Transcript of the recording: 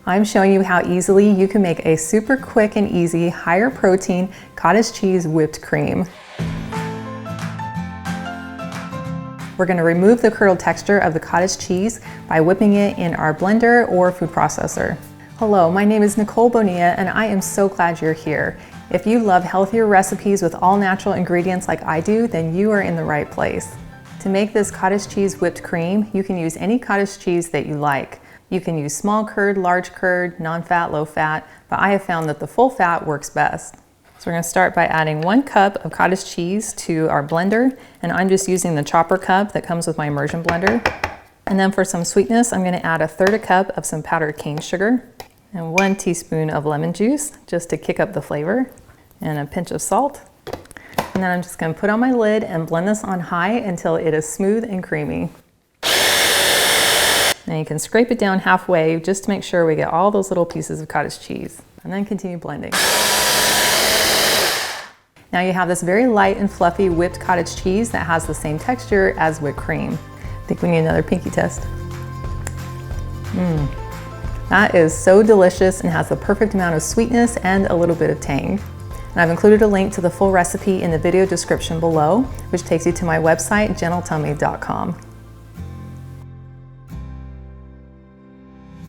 I'm showing you how easily you can make a super quick and easy, higher protein cottage cheese whipped cream. We're going to remove the curdled texture of the cottage cheese by whipping it in our blender or food processor. Hello, my name is Nicole Bonilla and I am so glad you're here. If you love healthier recipes with all natural ingredients like I do, then you are in the right place. To make this cottage cheese whipped cream, you can use any cottage cheese that you like. You can use small curd, large curd, non-fat, low fat, but I have found that the full fat works best. So we're going to start by adding 1 cup of cottage cheese to our blender, and I'm just using the chopper cup that comes with my immersion blender. And then for some sweetness, I'm going to add 1/3 cup of some powdered cane sugar and 1 teaspoon of lemon juice just to kick up the flavor, and a pinch of salt. And then I'm just going to put on my lid and blend this on high until it is smooth and creamy. Now you can scrape it down halfway just to make sure we get all those little pieces of cottage cheese, and then continue blending. Now you have this very light and fluffy whipped cottage cheese that has the same texture as whipped cream. I think we need another pinky test. That is so delicious and has the perfect amount of sweetness and a little bit of tang. And I've included a link to the full recipe in the video description below, which takes you to my website, gentletummy.com.